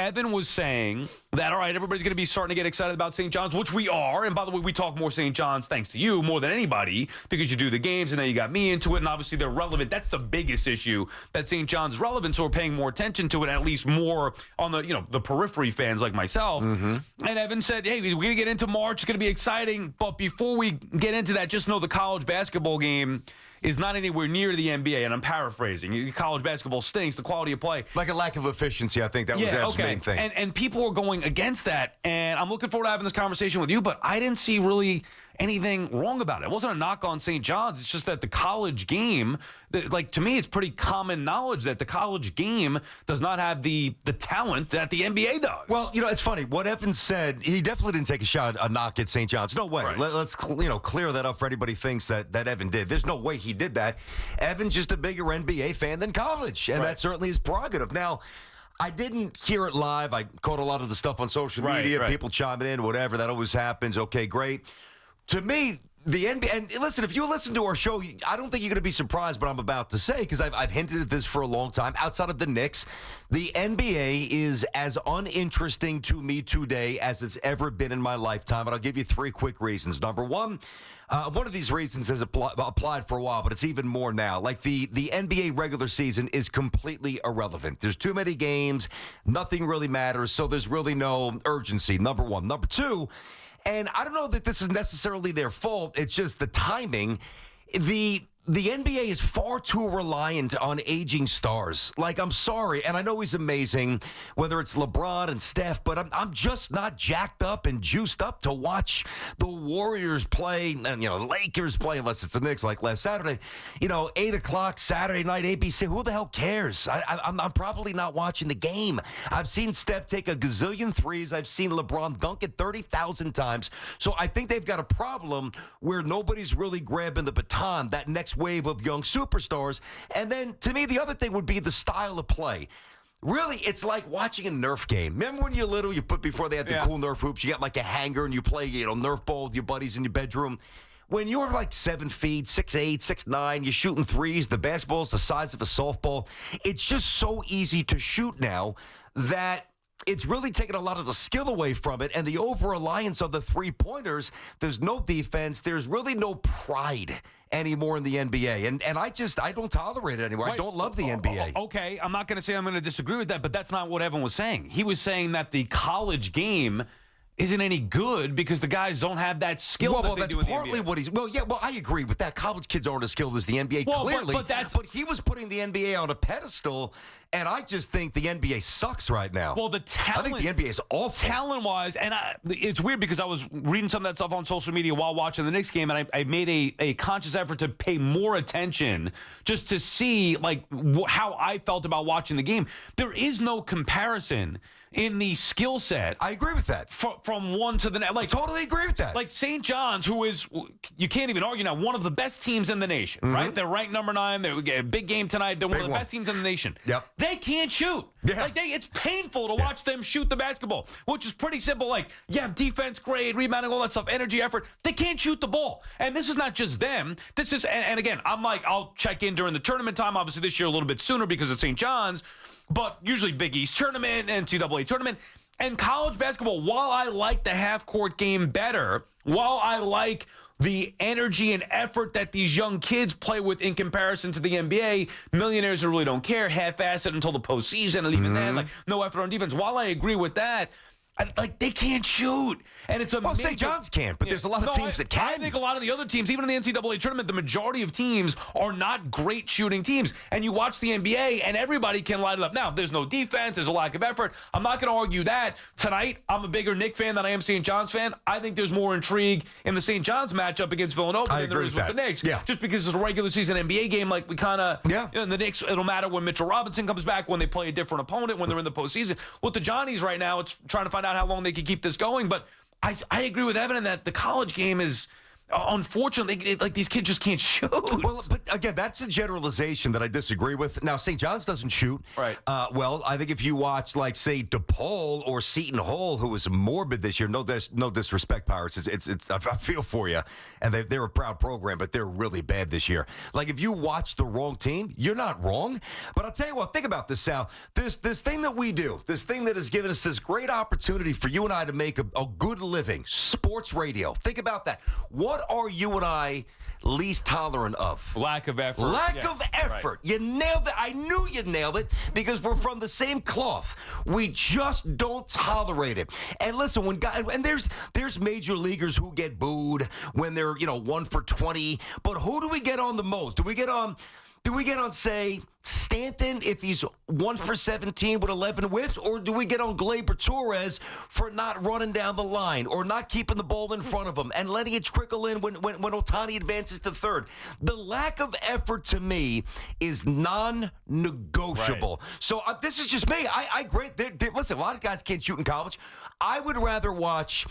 Evan was saying that, all right, everybody's going to be starting to get excited about St. John's, which we are. And by the way, we talk more St. John's thanks to you more than anybody because you do the games and now you got me into it. And obviously they're relevant. That's the biggest issue, that St. John's is relevant. So we're paying more attention to it, at least more on the, the periphery fans like myself. And Evan said, hey, we're going to get into March. It's going to be exciting. But before we get into that, just know the college basketball game is not anywhere near the NBA, and I'm paraphrasing. College basketball stinks, the quality of play. Like a lack of efficiency, I think that was Ev's main thing. And people were going against that, and I'm looking forward to having this conversation with you, but I didn't see really anything wrong about it. It wasn't a knock on St. John's. It's just that the college game, to me, it's pretty common knowledge that the college game does not have the talent that the NBA does. Well, it's funny. What Evan said, he definitely didn't take a knock at St. John's. No way. Right. Let's clear that up for anybody who thinks that Evan did. There's no way he did that. Evan's just a bigger NBA fan than college, and that certainly is prerogative. Now, I didn't hear it live. I caught a lot of the stuff on social media, people chiming in, whatever. That always happens. Okay, great. To me, the NBA, and listen, if you listen to our show, I don't think you're going to be surprised what I'm about to say, because I've hinted at this for a long time. Outside of the Knicks, the NBA is as uninteresting to me today as it's ever been in my lifetime, and I'll give you 3 quick reasons. Number one of these reasons has applied for a while, but it's even more now. Like the NBA regular season is completely irrelevant. There's too many games. Nothing really matters, so there's really no urgency, number one. Number two, and I don't know that this is necessarily their fault. It's just the timing. The NBA is far too reliant on aging stars. Like, I'm sorry, and I know he's amazing, whether it's LeBron and Steph, but I'm just not jacked up and juiced up to watch the Warriors play and, the Lakers play, unless it's the Knicks like last Saturday. 8 o'clock Saturday night, ABC. Who the hell cares? I'm probably not watching the game. I've seen Steph take a gazillion threes. I've seen LeBron dunk it 30,000 times. So I think they've got a problem where nobody's really grabbing the baton, that next wave of young superstars. And then, to me, the other thing would be the style of play. Really, it's like watching a Nerf game. Remember when you're little, before they had the cool Nerf hoops, you got like a hanger and you play, Nerf ball with your buddies in your bedroom. When you're like 7 feet, 6'8", 6'9", you're shooting threes, the basketball's the size of a softball. It's just so easy to shoot now that it's really taken a lot of the skill away from it, and the over-reliance on the three-pointers, there's no defense, there's really no pride anymore in the NBA. And I don't tolerate it anymore. Right. I don't love the NBA. Okay, I'm not going to say I'm going to disagree with that, but that's not what Evan was saying. He was saying that the college game isn't any good because the guys don't have that skill that they do in the NBA. Well, that's partly what he's... Well, I agree with that. College kids aren't as skilled as the NBA, clearly. But he was putting the NBA on a pedestal, and I just think the NBA sucks right now. Well, the talent... I think the NBA is awful. Talent-wise, and it's weird because I was reading some of that stuff on social media while watching the Knicks game, and I made a conscious effort to pay more attention just to see, how I felt about watching the game. There is no comparison in the skill set. I agree with that. From one to the next. I totally agree with that. Like St. John's, who is, you can't even argue now, one of the best teams in the nation, right? They're ranked number 9. They're a big game tonight. They're one of the best teams in the nation. Yep. They can't shoot. Yeah. It's painful to watch them shoot the basketball, which is pretty simple. Defense grade, rebounding, all that stuff, energy, effort. They can't shoot the ball. And this is not just them. This is, and again, I'll check in during the tournament time. Obviously this year a little bit sooner because it's St. John's. But usually Big East tournament, NCAA tournament, and college basketball, while I like the half-court game better, while I like the energy and effort that these young kids play with in comparison to the NBA, millionaires who really don't care, half-ass it until the postseason, and even then, no effort on defense. While I agree with that, they can't shoot. And it's amazing. Well, St. John's can't, but there's a lot of teams that can. I think a lot of the other teams, even in the NCAA tournament, the majority of teams are not great shooting teams. And you watch the NBA, and everybody can light it up. Now, there's no defense. There's a lack of effort. I'm not going to argue that. Tonight, I'm a bigger Knicks fan than I am St. John's fan. I think there's more intrigue in the St. John's matchup against Villanova than there is with the Knicks. Yeah. Just because it's a regular season NBA game, we kind of... Yeah. In the Knicks, it'll matter when Mitchell Robinson comes back, when they play a different opponent, when they're in the postseason. With the Johnnies right now, it's trying to find out how long they can keep this going. But I agree with Evan in that the college game is unfortunately, like these kids just can't shoot. Well, but again, that's a generalization that I disagree with. Now, St. John's doesn't shoot. Right. Well, I think if you watch, like, say, DePaul or Seton Hall, who was morbid this year, no disrespect, Pirates. I feel for you, and they're a proud program, but they're really bad this year. Like, if you watch the wrong team, you're not wrong. But I'll tell you what, think about this, Sal. This thing that we do, this thing that has given us this great opportunity for you and I to make a good living, sports radio. Think about that. What are you and I least tolerant of? Lack of effort. Lack of effort. Right. You nailed it. I knew you nailed it because we're from the same cloth. We just don't tolerate it. And listen, there's major leaguers who get booed when they're 1 for 20. But who do we get on the most? Do we get on, say, Stanton if he's 1 for 17 with 11 whiffs, or do we get on Gleyber Torres for not running down the line or not keeping the ball in front of him and letting it trickle in when Ohtani advances to third? The lack of effort to me is non-negotiable. Right. So this is just me. Listen, a lot of guys can't shoot in college. I would rather watch.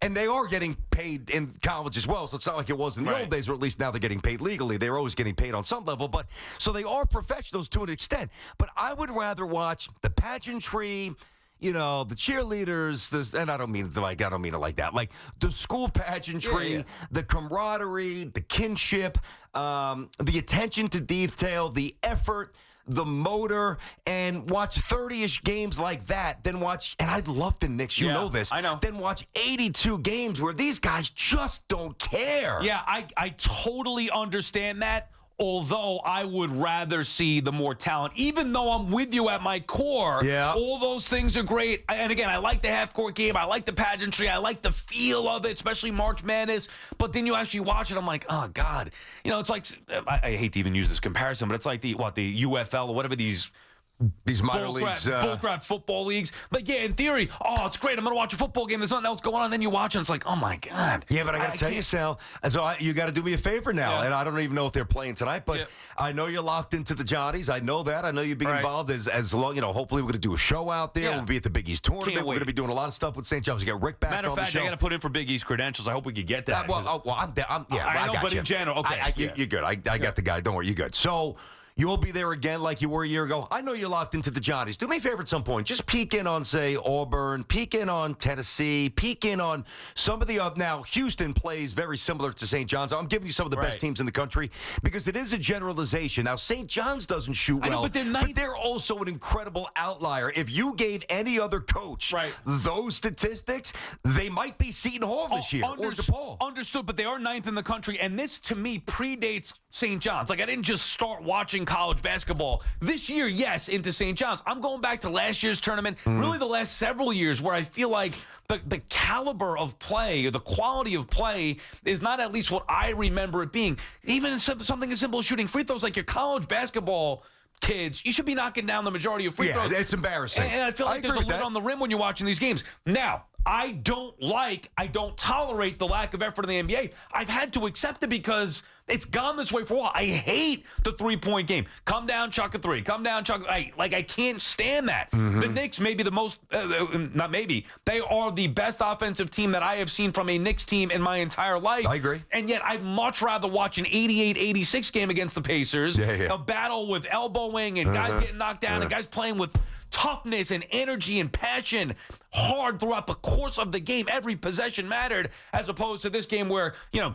And they are getting paid in college as well, so it's not like it was in the old days, or at least now they're getting paid legally. They're always getting paid on some level, but so they are professionals to an extent. But I would rather watch the pageantry, the cheerleaders, and I don't mean it like that. Like the school pageantry, the camaraderie, the kinship, the attention to detail, the effort, the motor, and watch 30-ish games like that, then watch, and I'd love the Knicks, you know this. I know. Then watch 82 games where these guys just don't care. Yeah, I totally understand that. Although I would rather see the more talent, even though I'm with you at my core. Yeah. All those things are great. And again, I like the half-court game. I like the pageantry. I like the feel of it, especially March Madness. But then you actually watch it, I'm like, oh, God. It's like, I hate to even use this comparison, but it's like the UFL or whatever these minor leagues. Bullcrap football leagues. But yeah, in theory, it's great. I'm going to watch a football game. There's nothing else going on. And then you watch it, and it's like, oh, my God. Yeah, but I got to tell you, Sal, you got to do me a favor now. And I don't even know if they're playing tonight, but I know you're locked into the Johnnies. I know that. I know you'll be involved as long, hopefully we're going to do a show out there. We'll be at the Big East tournament. We're going to be doing a lot of stuff with St. John's. We got Rick back on the show. Matter of fact, I got to put in for Big East credentials. I hope we could get that. I got but you. in general, okay. You're good. I got the guy. Don't worry. You're good. So you'll be there again like you were a year ago. I know you're locked into the Johnnies. Do me a favor at some point. Just peek in on, say, Auburn. Peek in on Tennessee. Peek in on some of the other. Now, Houston plays very similar to St. John's. I'm giving you some of the best teams in the country because it is a generalization. Now, St. John's doesn't shoot well, but they're also an incredible outlier. If you gave any other coach those statistics, they might be Seton Hall this year or DePaul. Understood, but they are 9th in the country, and this, to me, predates St. John's. Like, I didn't just start watching college basketball this year, yes, into St. John's. I'm going back to last year's tournament, really the last several years, where I feel like the caliber of play or the quality of play is not at least what I remember it being. Even something as simple as shooting free throws, like your college basketball kids, you should be knocking down the majority of free throws. Yeah, it's embarrassing. And I feel like there's a lid on the rim when you're watching these games. Now, I don't tolerate the lack of effort in the NBA. I've had to accept it because it's gone this way for a while. I hate the three-point game. Come down, chuck a three. Come down, chuck. I can't stand that. The Knicks may be the most, not maybe, they are the best offensive team that I have seen from a Knicks team in my entire life. I agree. And yet I'd much rather watch an 88-86 game against the Pacers, a battle with elbowing and guys getting knocked down and guys playing with toughness and energy and passion hard throughout the course of the game. Every possession mattered, as opposed to this game where,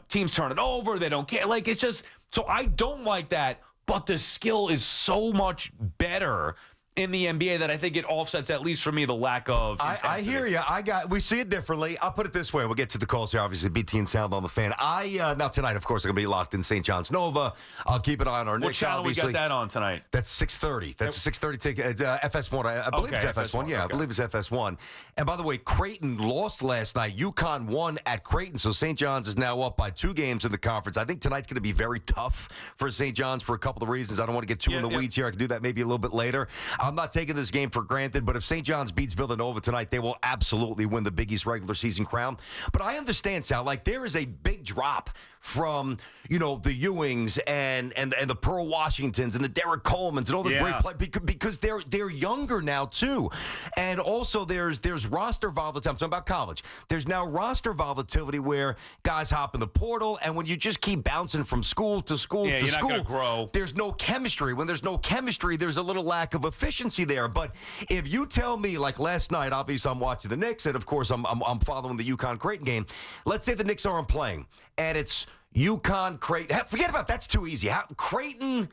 teams turn it over, they don't care. Like, it's just, so I don't like that, but the skill is so much better in the NBA that I think it offsets, at least for me, the lack of intensity. I hear you. We see it differently. I'll put it this way. We'll get to the calls here, obviously. BT and Sal on the Fan. Now tonight, of course, I'm going to be locked in St. John's Nova. I'll keep an eye on our Knicks, channel obviously. we got that on tonight? That's 6:30. That's a 6:30 ticket. It's FS1. I believe it's FS1. Yeah, I believe it's FS1. And by the way, Creighton lost last night. UConn won at Creighton, so St. John's is now up by 2 games in the conference. I think tonight's going to be very tough for St. John's for a couple of reasons. I don't want to get too in the weeds here. I can do that maybe a little bit later. I'm not taking this game for granted, but if St. John's beats Villanova tonight, they will absolutely win the Big East regular season crown. But I understand, Sal, like there is a big drop from, the Ewings and the Pearl Washingtons and the Derek Colemans and all the great players because they're younger now too. And also there's roster volatility. I'm talking about college. There's now roster volatility where guys hop in the portal, and when you just keep bouncing from school to school to you're school, not gonna grow. There's no chemistry. When there's no chemistry, there's a little lack of efficiency there. But if you tell me, like last night, obviously I'm watching the Knicks, and of course I'm following the UConn Creighton game. Let's say the Knicks aren't playing, and it's UConn Creighton. Forget about that's too easy. Creighton,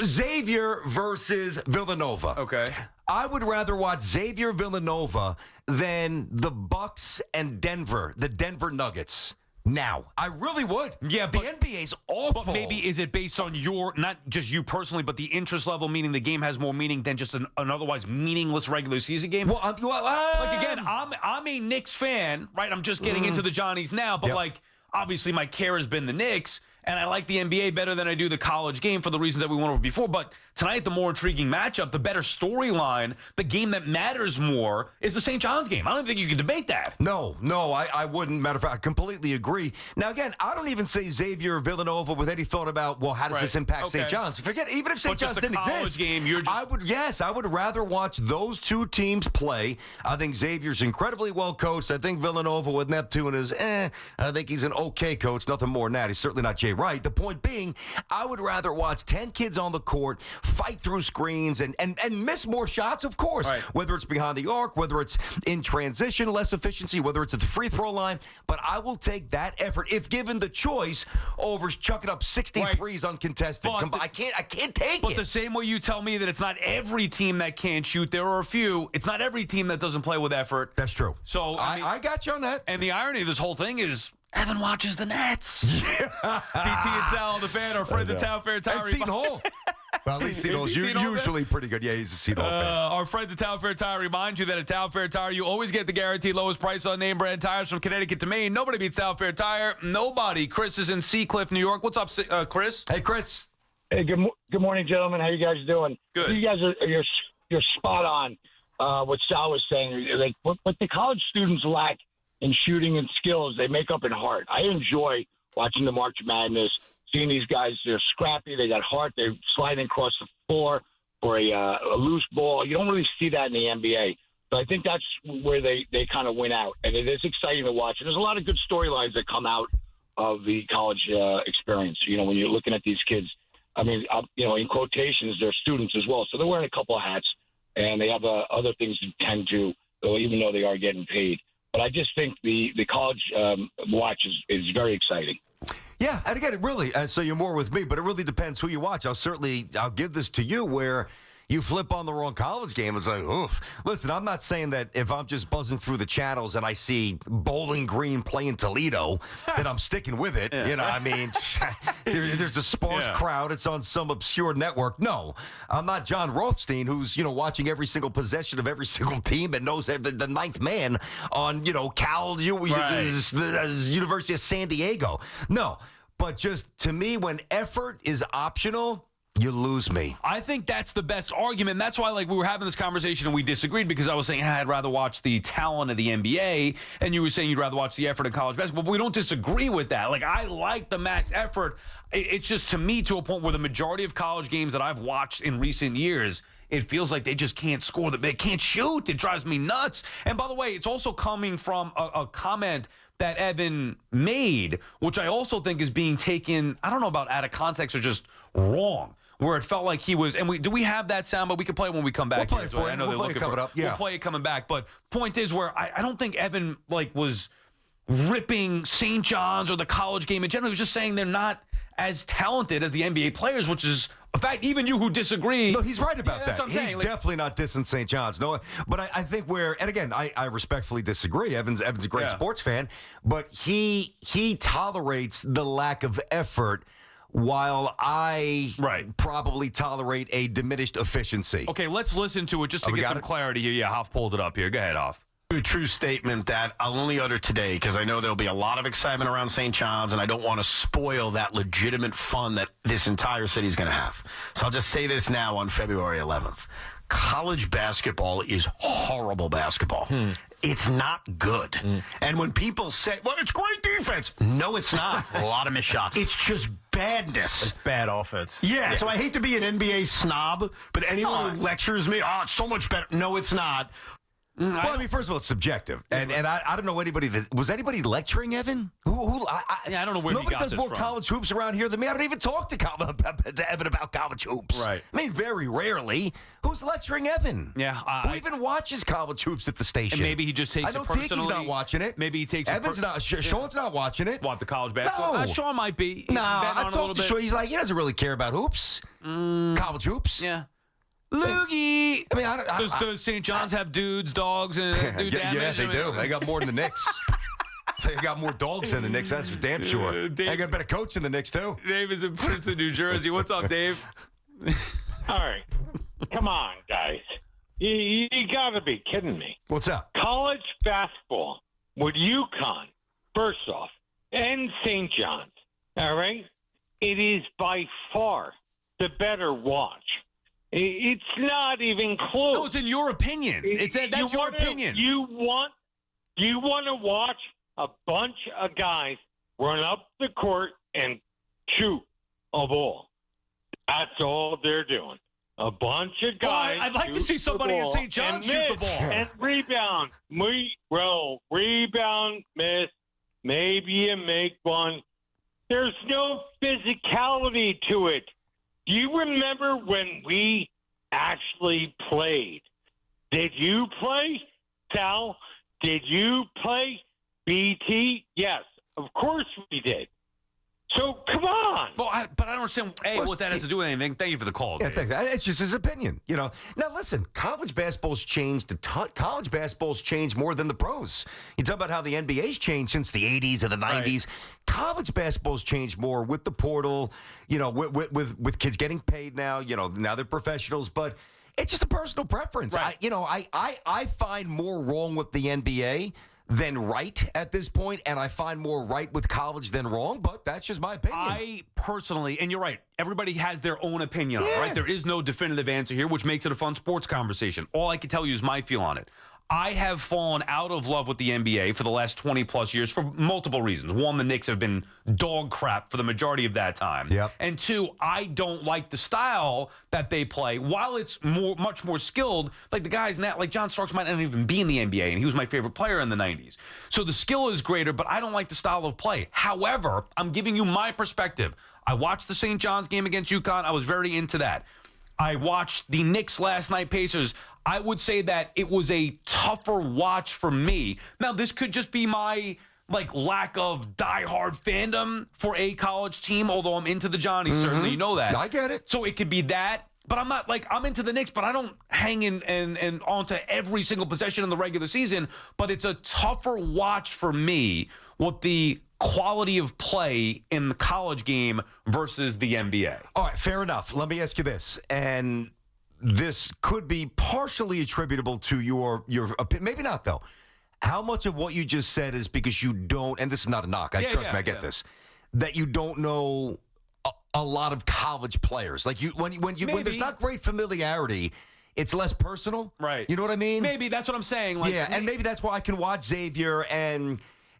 Xavier versus Villanova. Okay. I would rather watch Xavier Villanova than the Bucks and Denver, the Denver Nuggets. Now, I really would. Yeah, the NBA's awful. But maybe is it based on not just you personally, but the interest level, meaning the game has more meaning than just an otherwise meaningless regular season game? Well, like again, I'm a Knicks fan, right? I'm just getting into the Johnnies now, but like obviously my care has been the Knicks. And I like the NBA better than I do the college game for the reasons that we went over before. But tonight, the more intriguing matchup, the better storyline, the game that matters more is the St. John's game. I don't think you can debate that. No, I wouldn't. Matter of fact, I completely agree. Now, again, I don't even say Xavier Villanova with any thought about, well, how does this impact St. John's? Forget, even if St. John's didn't exist. Game, I would rather watch those two teams play. I think Xavier's incredibly well coached. I think Villanova with Neptune is, I think he's an okay coach. Nothing more than that. He's certainly not Jay Wright. The point being, I would rather watch 10 kids on the court fight through screens and miss more shots, of course, whether it's behind the arc, whether it's in transition, less efficiency, whether it's at the free throw line. But I will take that effort, if given the choice, over chucking up 63s uncontested. I can't take it. But the same way you tell me that it's not every team that can't shoot, there are a few. It's not every team that doesn't play with effort. That's true. So I got you on that. And the irony of this whole thing is, Evan watches the Nets. BT and Sal, the fan, our friend, the Town Fair Tire. And Seton Hall. Well, at least Seton Hall's usually pretty good. Yeah, he's a Seton Hall fan. Our friend, the Town Fair Tire, reminds you that at Town Fair Tire, you always get the guaranteed lowest price on name brand tires from Connecticut to Maine. Nobody beats Town Fair Tire. Nobody. Chris is in Seacliff, New York. What's up, Chris? Hey, Chris. Hey, good morning, gentlemen. How you guys doing? Good. You guys you're spot on. What Sal was saying, like what the college students lack in shooting and skills, they make up in heart. I enjoy watching the March Madness, seeing these guys. They're scrappy. They got heart. They're sliding across the floor for a loose ball. You don't really see that in the NBA. But I think that's where they kind of win out. And it is exciting to watch. And there's a lot of good storylines that come out of the college experience. When you're looking at these kids, I mean, in quotations, they're students as well. So they're wearing a couple of hats, and they have other things to tend to, even though they are getting paid. But I just think the college watch is very exciting. Yeah, and again, it really, so you're more with me, but it really depends who you watch. I'll give this to you where you flip on the wrong college game. It's like, oof. Listen, I'm not saying that if I'm just buzzing through the channels and I see Bowling Green playing Toledo, that I'm sticking with it. Yeah. I mean, there's a sparse crowd. It's on some obscure network. No, I'm not John Rothstein, who's, watching every single possession of every single team and knows the ninth man on, Cal, University of San Diego. No, but just to me, when effort is optional, you lose me. I think that's the best argument. And that's why, we were having this conversation and we disagreed because I was saying, I'd rather watch the talent of the NBA, and you were saying you'd rather watch the effort of college basketball. But we don't disagree with that. I like the max effort. It's just, to me, to a point where the majority of college games that I've watched in recent years, it feels like they just can't score. They can't shoot. It drives me nuts. And by the way, it's also coming from a comment that Evan made, which I also think is being taken, I don't know about out of context or just wrong, where it felt like he was, and do we have that sound? But we can play it when we come back. We'll play it for you. I know we'll play it coming up. Yeah. We'll play it coming back. But point is, where I don't think Evan was ripping St. John's or the college game in general. He was just saying they're not as talented as the NBA players, which is a fact. Even you who disagree. No, he's right about that's that. What I'm He's saying. definitely not dissing St. John's. No, but I think and again, I respectfully disagree. Evan's a great sports fan, but he tolerates the lack of effort, while I probably tolerate a diminished efficiency. Okay, let's listen to it just to get some clarity here. Yeah, Hoff pulled it up here. Go ahead, Hoff. A true statement that I'll only utter today because I know there'll be a lot of excitement around St. John's, and I don't want to spoil that legitimate fun that this entire city is going to have. So I'll just say this now on February 11th. College basketball is horrible basketball. It's not good. And when people say, well, it's great defense. No, it's not. A lot of missed shots. It's just badness. It's bad offense. Yeah, so I hate to be an NBA snob, but anyone who lectures me, it's so much better. No, it's not. Well, I mean, first of all, it's subjective, and I don't know anybody that was anybody lecturing Evan. I don't know where nobody he got does this more from. college hoops around here than me. I don't even talk to Evan about college hoops. Right. I mean, very rarely. Who's lecturing Evan? Yeah, Who even watches college hoops at the station? And maybe he just takes I know it personally. Tiki's not watching it. Maybe he takes Evan's it not. Sean's not watching it. What, the college basketball? No. Sean might be. No, I talked to bit. Sean. He's like, he doesn't really care about hoops. College hoops. Yeah. Loogie. I mean, Does St. John's have dudes, dogs, and do damage? yeah, they do. They got more than the Knicks. They got more dogs than the Knicks. That's for damn sure. They got a better coach than the Knicks too. Dave is in Princeton, New Jersey. What's up, Dave? All right. Come on, guys. You got to be kidding me. What's up? College basketball with UConn, first off, and St. John's, all right? It is by far the better watch. It's not even close. No, it's in your opinion. That's your opinion. You want to watch a bunch of guys run up the court and shoot a ball. That's all they're doing. A bunch of guys. I'd like to see somebody in St. John's shoot the ball. And rebound. Rebound, miss. Maybe you make one. There's no physicality to it. Do you remember when we actually played? Did you play, Sal? Did you play, BT? Yes, of course we did. So, come on. But I don't understand, what that has to do with anything. Thank you for the call, Yeah, Dave. thanks. It's just his opinion, you know. Now, listen, college basketball's changed. College basketball's changed more than the pros. You talk about how the NBA's changed since the 80s and the 90s. Right. College basketball's changed more with the portal, you know, with kids getting paid now. You know, now they're professionals, but it's just a personal preference. Right. I find more wrong with the NBA than right at this point, and I find more right with college than wrong, but that's just my opinion. I personally, and you're right, everybody has their own opinion on it, right? There is no definitive answer here, which makes it a fun sports conversation. All I can tell you is my feel on it. I have fallen out of love with the NBA for the last 20-plus years for multiple reasons. One, the Knicks have been dog crap for the majority of that time. Yep. And two, I don't like the style that they play. While it's much more skilled, like the guys now, like John Starks might not even be in the NBA, and he was my favorite player in the 90s. So the skill is greater, but I don't like the style of play. However, I'm giving you my perspective. I watched the St. John's game against UConn. I was very into that. I watched the Knicks last night, Pacers. I would say that it was a tougher watch for me. Now, this could just be my lack of diehard fandom for a college team, although I'm into the Johnnies, certainly. You know that. I get it. So it could be that. But I'm not I'm into the Knicks, but I don't hang in and onto every single possession in the regular season. But it's a tougher watch for me with the quality of play in the college game versus the NBA. All right, fair enough. Let me ask you this, and this could be partially attributable to your opinion. Maybe not, though. How much of what you just said is because you don't, and this is not a knock, trust me, I get this, that you don't know a lot of college players. Like when there's not great familiarity, it's less personal. Right. You know what I mean? Maybe that's what I'm saying. And maybe that's why I can watch Xavier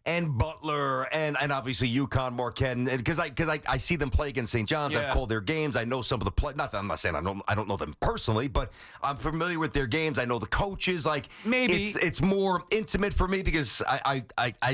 and Butler and obviously UConn, Marquette, because I see them play against St. John's. Yeah. I've called their games. I know some of the play. Not that I'm not saying I don't know them personally, but I'm familiar with their games. I know the coaches. Maybe it's more intimate for me because I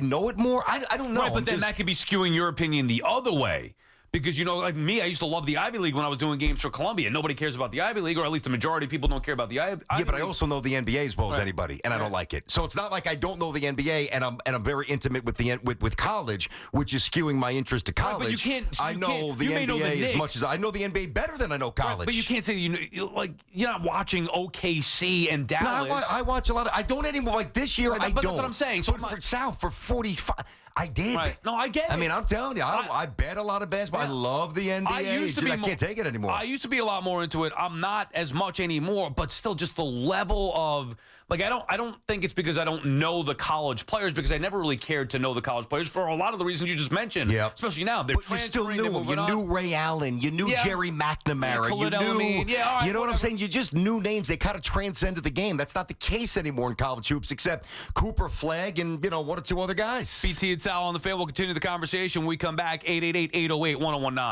know it more. I don't know. Right, but then that could be skewing your opinion the other way. Because, like me, I used to love the Ivy League when I was doing games for Columbia. Nobody cares about the Ivy League, or at least the majority of people don't care about the Ivy League. Yeah, but I also know the NBA as well as anybody, and I don't like it. So it's not like I don't know the NBA, and I'm very intimate with college, which is skewing my interest to college. But you can't. I know the NBA as much as I know the NBA better than I know college. But you can't say you're not watching OKC and Dallas. No, I watch a lot. I don't anymore. Like this year, I don't. But that's what I'm saying. So but for South for 45. I did. Right. No, I get it. I mean, I'm telling you, I bet a lot of basketball. I love the NBA. I can't take it anymore. I used to be a lot more into it. I'm not as much anymore, but still just the level of Like I don't think it's because I don't know the college players, because I never really cared to know the college players for a lot of the reasons you just mentioned. Yep. Especially now, they're But you still transferring, knew they're him. You moving on. knew Ray Allen. You knew Jerry McNamara. Khalid you knew, Elamine. Yeah, all right, you know what I'm whatever. saying? You just knew names. They kind of transcended the game. That's not the case anymore in college hoops, except Cooper Flagg and, one or two other guys. BT and Sal on the fan. We'll continue the conversation when we come back. 888-808-1019.